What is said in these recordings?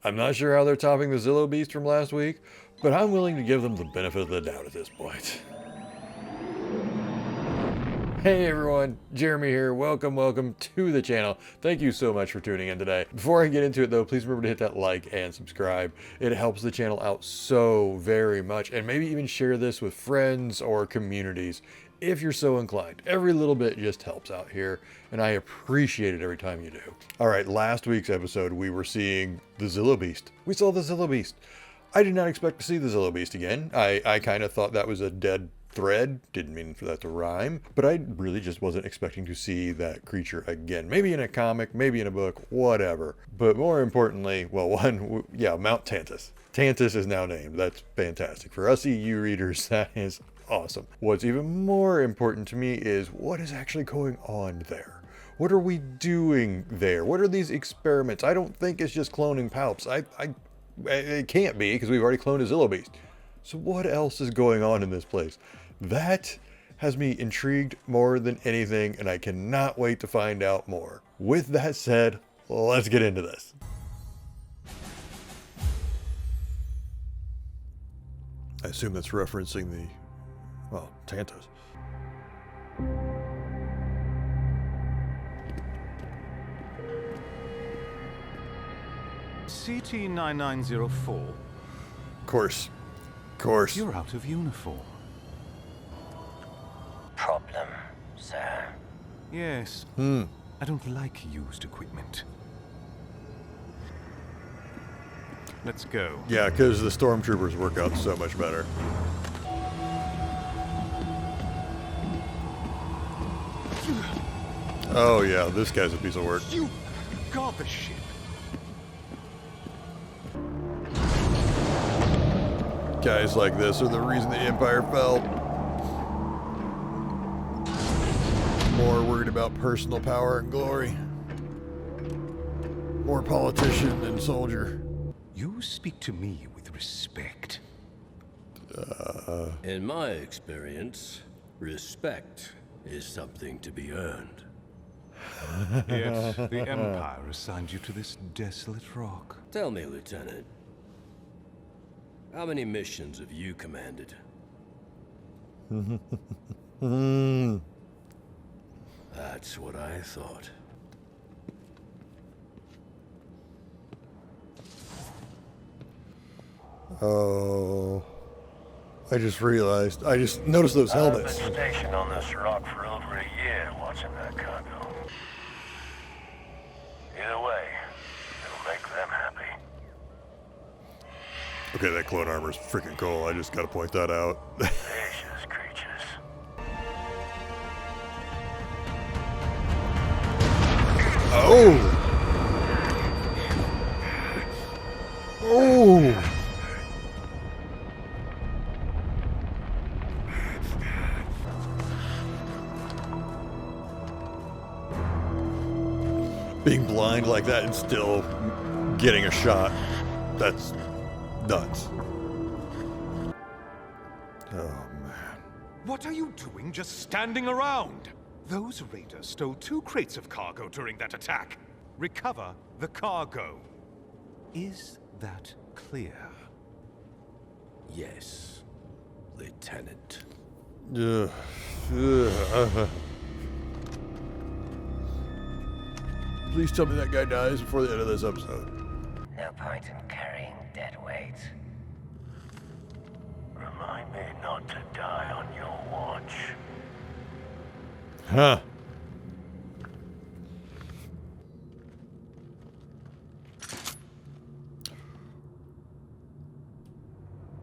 I'm not sure how they're topping the Zillow Beast from last week, but I'm willing to give them the benefit of the doubt at this point. Hey everyone, Jeremy here. Welcome to the channel. Thank you so much for tuning in today. Before I get into it though, please remember to hit that like and subscribe. It helps the channel out so very much, and maybe even share this with friends or communities if you're so inclined. Every little bit just helps out here, and I appreciate it every time you do. All right, last week's episode, we were seeing the Zillow Beast. We saw the Zillow Beast. I did not expect to see the Zillow Beast again. I kind of thought that was a dead thread. Didn't mean for that to rhyme, but I really just wasn't expecting to see that creature again. Maybe in a comic, maybe in a book, whatever. But more importantly, well, Mount Tantus. Tantus is now named. That's fantastic. For us EU readers, that is awesome. What's even more important to me is what is actually going on there. What are we doing there? What are these experiments? I don't think it's just cloning Palps. It can't be, because we've already cloned a Zillow Beast. So what else is going on in this place? That has me intrigued more than anything, and I cannot wait to find out more. With that said, let's get into this. I assume that's referencing the, well, Tantos. CT-9904. Of course. You're out of uniform. Problem, sir. Yes. I don't like used equipment. Let's go. Yeah, because the stormtroopers work out so much better. Oh yeah, this guy's a piece of work. You got the ship. Guys like this are the reason the Empire fell. More worried about personal power and glory. More politician than soldier. You speak to me with respect. In my experience, respect is something to be earned. Yet the Empire assigned you to this desolate rock. Tell me, Lieutenant, how many missions have you commanded? That's what I thought. Oh, I just realized. I just noticed those helmets. I've been stationed on this rock for over a year watching that cargo. Either way, it'll make them happy. Okay, that clone armor is freaking cool. I just gotta point that out. Vicious creatures. Oh! Oh! Being blind like that and still getting a shot. That's nuts. Oh, man. What are you doing just standing around? Those raiders stole 2 crates of cargo during that attack. Recover the cargo. Is that clear? Yes, Lieutenant. Please tell me that guy dies before the end of this episode. No point in carrying dead weight. Remind me not to die on your watch. Huh.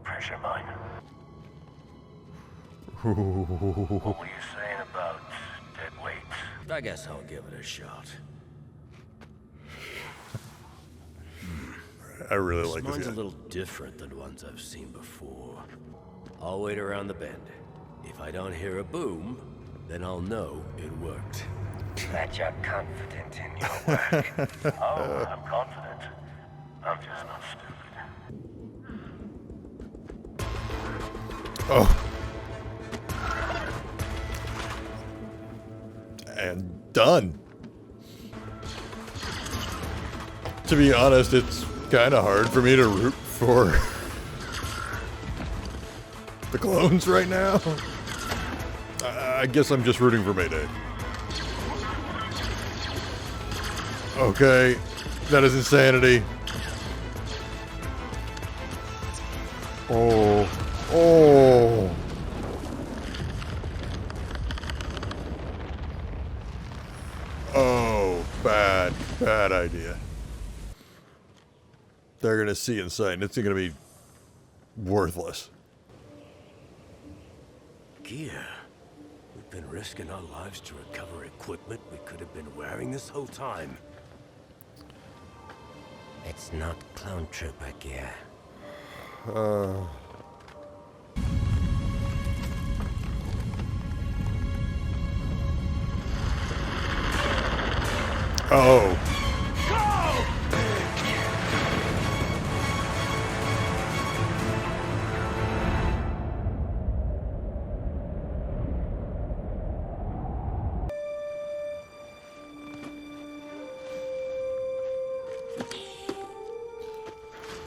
Pressure mine. Ooh. What were you saying about dead weight? I guess I'll give it a shot. I really like Mine's this a guy. little different than ones I've seen before. I'll wait around the bend. If I don't hear a boom, then I'll know it worked. That you're confident in your work. Oh, I'm confident. I'm just not stupid. Oh. And done. To be honest, it's kind of hard for me to root for the clones right now. I guess I'm just rooting for Mayday. Okay, that is insanity. Oh, oh. Oh, bad idea. They're gonna see inside, and it's gonna be worthless. Gear. We've been risking our lives to recover equipment we could have been wearing this whole time. It's not clone trooper gear. Oh.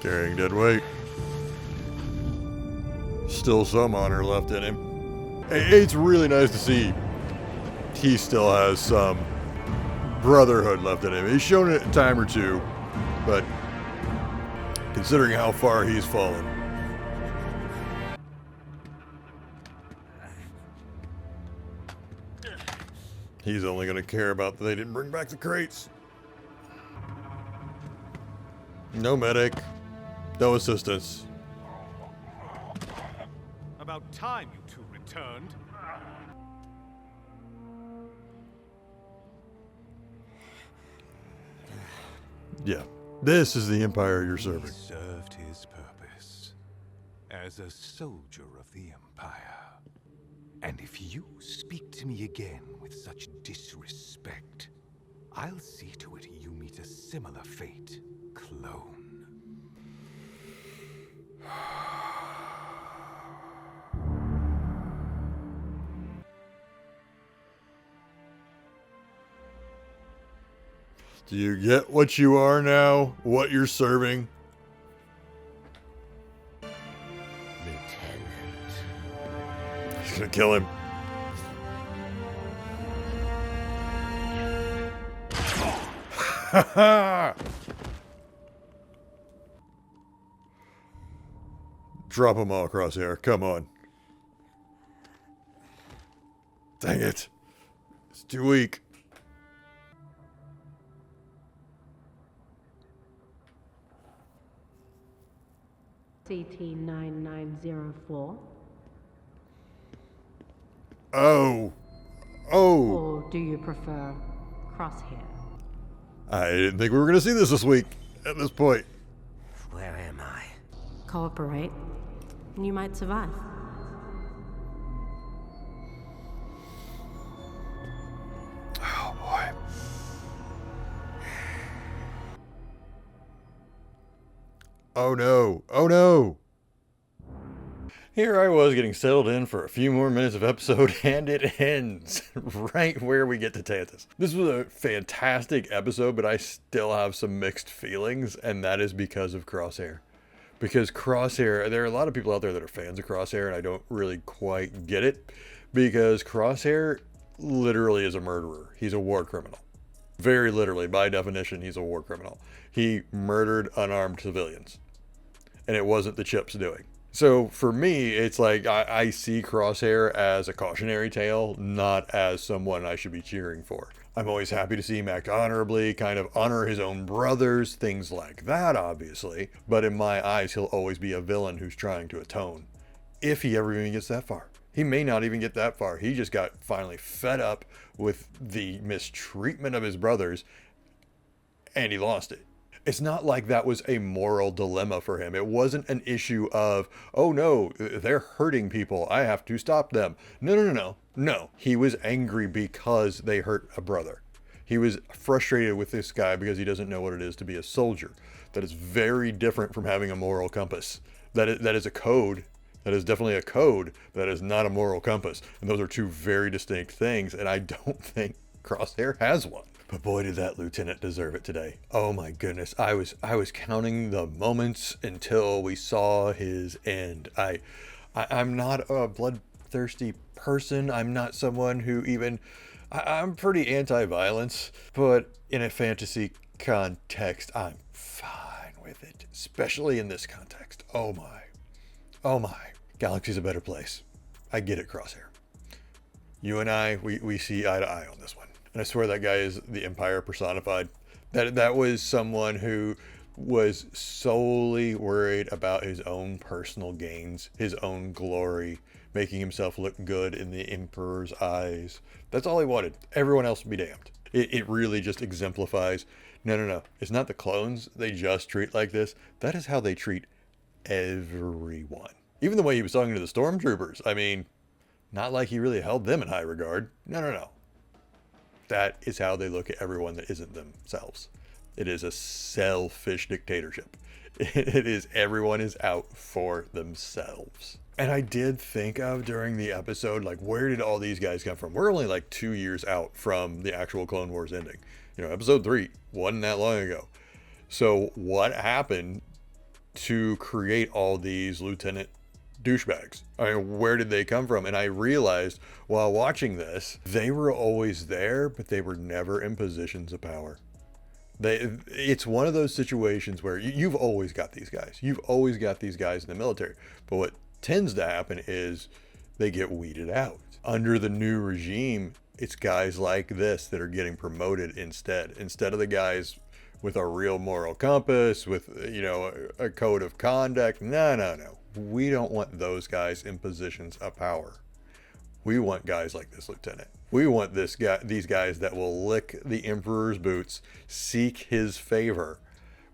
Carrying dead weight. Still some honor left in him. It's really nice to see he still has some brotherhood left in him. He's shown it a time or two, but considering how far he's fallen. He's only going to care about that they didn't bring back the crates. No medic. No assistance. About time you two returned. Yeah. This is the empire you're He serving. served his purpose as a soldier of the Empire. And if you speak to me again with such disrespect, I'll see to it you meet a similar fate, clone. Do you get what you are now? What you're serving? Lieutenant. He's gonna kill him. Ha ha! Drop them all across here. Come on. Dang it. It's too weak. CT-9904? Oh. Oh. Or do you prefer crosshair? I didn't think we were going to see this week at this point. Where am I? Cooperate, and you might survive. Oh boy. Oh no. Oh no. Here I was getting settled in for a few more minutes of episode, and it ends right where we get to Tantus. This was a fantastic episode, but I still have some mixed feelings, and that is because of Crosshair. Because Crosshair, there are a lot of people out there that are fans of Crosshair, and I don't really quite get it, because Crosshair literally is a murderer. He's a war criminal. Very literally, by definition, he's a war criminal. He murdered unarmed civilians, and it wasn't the Chips doing. So for me, it's like I see Crosshair as a cautionary tale, not as someone I should be cheering for. I'm always happy to see him act honorably, kind of honor his own brothers, things like that, obviously. But in my eyes, he'll always be a villain who's trying to atone. If he ever even gets that far. He may not even get that far. He just got finally fed up with the mistreatment of his brothers, and he lost it. It's not like that was a moral dilemma for him. It wasn't an issue of, oh no, they're hurting people, I have to stop them. No. He was angry because they hurt a brother. He was frustrated with this guy because he doesn't know what it is to be a soldier. That is very different from having a moral compass. That is a code. That is definitely a code. That is not a moral compass. And those are two very distinct things. And I don't think Crosshair has one. But boy, did that lieutenant deserve it today. Oh my goodness. I was counting the moments until we saw his end. I'm not a bloodthirsty person. I'm not someone who even, I'm pretty anti-violence, but in a fantasy context, I'm fine with it, especially in this context. Oh my. Oh my. Galaxy's a better place. I get it, Crosshair. You and I, we see eye to eye on this one. And I swear that guy is the Empire personified. That was someone who was solely worried about his own personal gains, his own glory, making himself look good in the Emperor's eyes. That's all he wanted. Everyone else would be damned. It really just exemplifies, no. It's not the clones they just treat like this. That is how they treat everyone. Even the way he was talking to the stormtroopers. I mean, not like he really held them in high regard. No. That is how they look at everyone that isn't themselves. It is a selfish dictatorship. It is everyone is out for themselves. And I did think of during the episode, like, where did all these guys come from? We're only like 2 years out from the actual Clone Wars ending. You know, episode 3 wasn't that long ago. So what happened to create all these lieutenant douchebags? I mean, where did they come from? And I realized while watching this, they were always there, but they were never in positions of power. It's one of those situations where you've always got these guys. You've always got these guys in the military. But what tends to happen is they get weeded out. Under the new regime, it's guys like this that are getting promoted instead of the guys with a real moral compass, with, you know, a code of conduct. No. We don't want those guys in positions of power. We want guys like this lieutenant. We want these guys that will lick the Emperor's boots, seek his favor,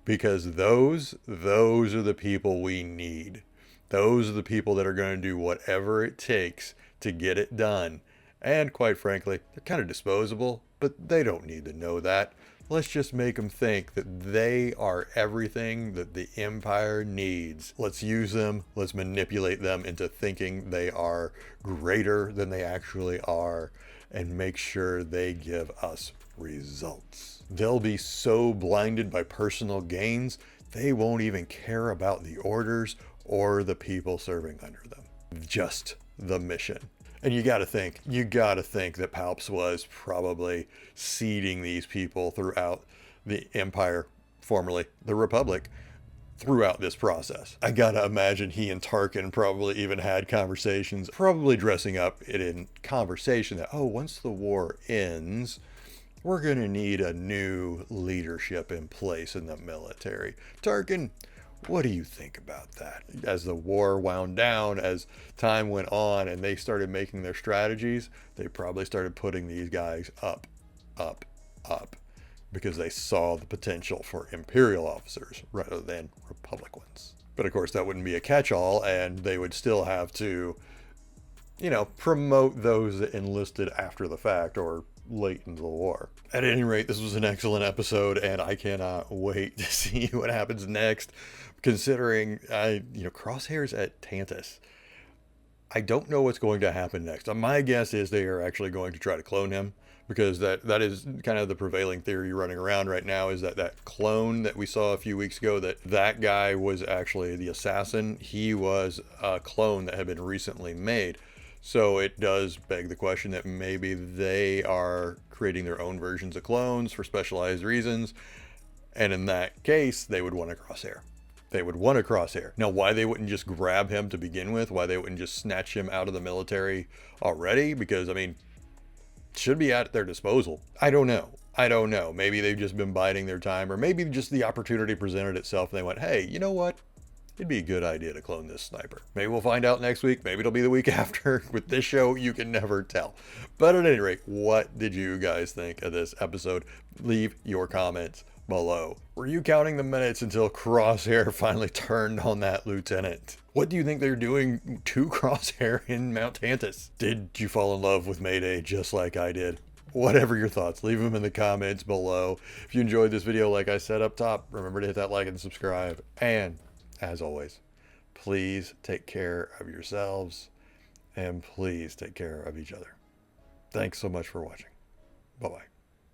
because those are the people we need. Those are the people that are going to do whatever it takes to get it done. And quite frankly, they're kind of disposable, but they don't need to know that. Let's just make them think that they are everything that the Empire needs. Let's use them. Let's manipulate them into thinking they are greater than they actually are, and make sure they give us results. They'll be so blinded by personal gains, they won't even care about the orders or the people serving under them. Just the mission. And you got to think that Palps was probably seeding these people throughout the Empire, formerly the Republic, throughout this process. I got to imagine he and Tarkin probably even had conversations, probably dressing up it in conversation that, oh, once the war ends, we're going to need a new leadership in place in the military. Tarkin, what do you think about that? As the war wound down, as time went on, and they started making their strategies, they probably started putting these guys up, because they saw the potential for Imperial officers rather than Republic ones. But of course, that wouldn't be a catch-all, and they would still have to, you know, promote those that enlisted after the fact or late into the war. At any rate, this was an excellent episode, and I cannot wait to see what happens next, considering, Crosshair's at Tantus. I don't know what's going to happen next. My guess is they are actually going to try to clone him, because that is kind of the prevailing theory running around right now, is that clone that we saw a few weeks ago, that guy was actually the assassin. He was a clone that had been recently made. So it does beg the question that maybe they are creating their own versions of clones for specialized reasons. And in that case, they would want a Crosshair. They would want a Crosshair. Now, why they wouldn't just grab him to begin with, why they wouldn't just snatch him out of the military already, because, I mean, it should be at their disposal. I don't know. Maybe they've just been biding their time, or maybe just the opportunity presented itself and they went, hey, you know what? It'd be a good idea to clone this sniper. Maybe we'll find out next week. Maybe it'll be the week after. With this show, you can never tell. But at any rate, what did you guys think of this episode? Leave your comments below. Were you counting the minutes until Crosshair finally turned on that lieutenant? What do you think they're doing to Crosshair in Mount Tantus? Did you fall in love with Mayday just like I did? Whatever your thoughts, leave them in the comments below. If you enjoyed this video, like I said up top, remember to hit that like and subscribe. And as always, please take care of yourselves, and please take care of each other. Thanks so much for watching. Bye-bye.